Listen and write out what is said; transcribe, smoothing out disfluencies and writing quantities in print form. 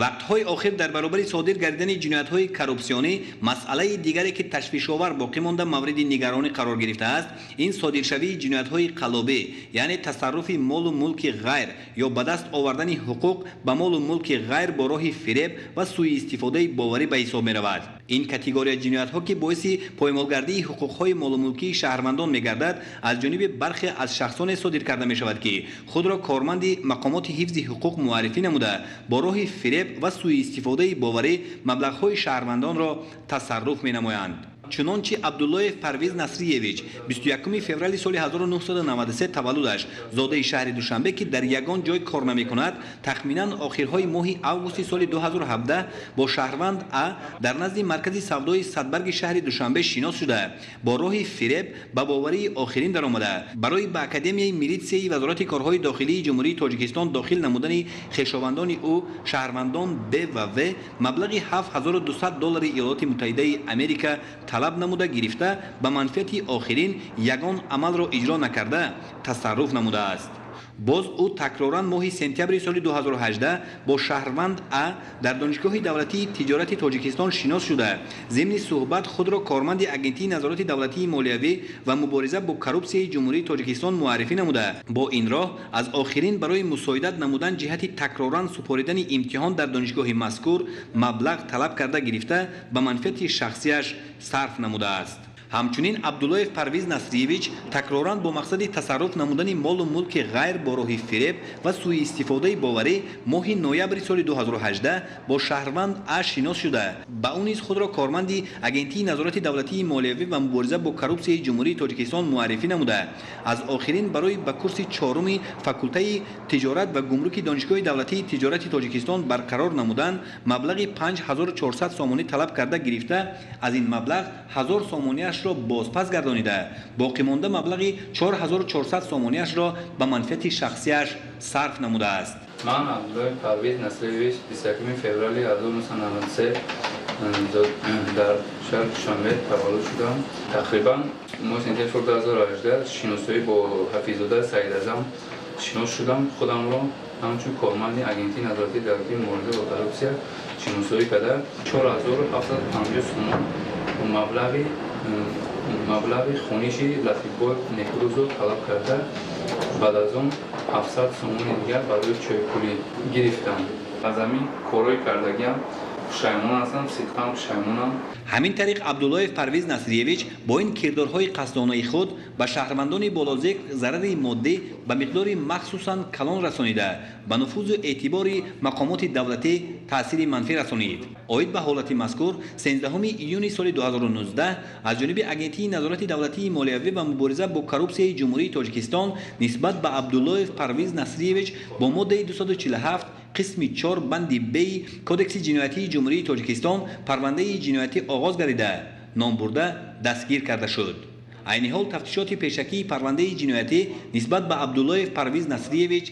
вақтҳои охир дар баробари содир гардидани ҷиноятҳои коррупсионӣ масъалаи дигаре ки ташвишовар боқӣ монда мавриди нигаронӣ қарор гирифтааст, ин содиршавии ҷиноятҳои қалобӣ, яъне тасарруфи молу мулки ғайр ё ба даст овардани ҳуқуқ ба молу мулки ғайр бо роҳи фиреб ва сӯистифодаи боварӣ ба ҳисоб меравад. ин категория ҷиноятҳо ки боиси поймолгардии ҳуқуқҳои молумулкии шаҳрвандон мегардад, аз ҷониби бархе аз шахсоне содир карда мешавад ки худро корманди мақомоти ҳифзи ҳуқуқ муаррифӣ намуда бо роҳи фиреб ва сӯистифодаи боварӣ маблағҳои шаҳрвандонро тасарруф менамоянд. чунончи абдуллоев парвиз насриевич 21 феврали соли 1993 таваллудаш, зодаи шаҳри душанбе ки дар ягон ҷой кор намекунад, тахминан охирҳои моҳи августи соли 2017 бо шаҳрванд А дар назди маркази савдои садбарги шаҳри душанбе шинос шуда, бо роҳи фиреб ба боварии охирин даромада, барои ба академияи милитсияи вазорати корҳои дохилии ҷумҳурии тоҷикистон дохил намудани хешовандони ӯ шаҳрвандон Б ва В маблағи $7200 Иёлоти Муттаҳидаи Америка талаб намуда гирифта ба манфиати охирин ягон амалро иҷро накарда тасарруф намудааст. боз ӯ такроран моҳи сентябри соли 2018 бо шаҳрванд А дар донишгоҳи давлатии тиҷорати тоҷикистон шинос шуда, зимни суҳбат худро корманди агентии назорати давлатии молиявӣ ва мубориза бо коррупсияи ҷумҳурии тоҷикистон муаррифӣ намуда, бо ин роҳ аз охирин барои мусоидат намудан ҷиҳати такроран супоридани имтиҳон дар донишгоҳи мазкур маблағ талаб карда гирифта ба манфиати шахсияш сарф намудааст. ҳамчунин абдуллоев парвиз насриевич такроран бо мақсади тасарруф намудани молу мулки ғайр бо роҳи фиреб ва сӯистифодаи боварӣ моҳи ноябри соли 2018 бо шаҳрванд А шинос шуда, ба ӯ низ худро корманди агентии назорати давлатии молиявӣ ва мубориза бо коррупсияи ҷумҳурии тоҷикистон муаррифӣ намуда, аз охирин барои ба курси чоруми факултаи тиҷорат ва гумруки донишгоҳи давлатии тиҷорати тоҷикистон барқарор намудан маблағи 5400 сомонӣ талаб карда гирифта, аз ин маблағ 1000 сомонияш ро бозпас гардонида, боқӣ монда маблағи 4400 сомонияшро ба манфиати шахсияш сарф намудааст. ман Абдуллоев Парвиз Насриевич 21 феврали 1993 дар шаҳри Душанбе таваллуд шудам. тақрибан моҳи сентябри 2018 шиносоӣ бо Ҳафизода Саидазам шинос шудам. худамро ҳамчун корманди агентии назорати давлатии мубориза бо коррупсия шиносоӣ карда 4750 сомон маблағи хониши Латифбой Некрузро талаб карда, баъд аз он 700 сомони дигар барои чойпулӣ гирифтам. аз ҳамин корҳои кардагиам пушаймон ҳастам, сидқан пушаймонам. ҳамин тариқ абдуллоев парвиз насриевич бо ин кирдорҳои қасдонаи худ ба шаҳрвандони болозикр зарари моддӣ ба миқдори махсусан калон расонида, ба нуфузу эътибори мақомоти давлатӣ таъсири манфӣ расонид. оид ба ҳолати мазкур 13 июни соли 2019 аз ҷониби агентии назорати давлатии молиявӣ ва мубориза бо коррупсияи ҷумҳурии тоҷикистон нисбат ба абдуллоев парвиз насриевич бо моддаи 247 қисми 4 банди Б-и кодекси ҷиноятии ҷумҳурии тоҷикистон парвандаи ҷиноятӣ оғоз гардида, ном бурда дастгир карда шуд. айни ҳол тафтишоти пешакии парвандаи ҷиноятӣ нисбат ба Абдуллоев Парвиз Насриевич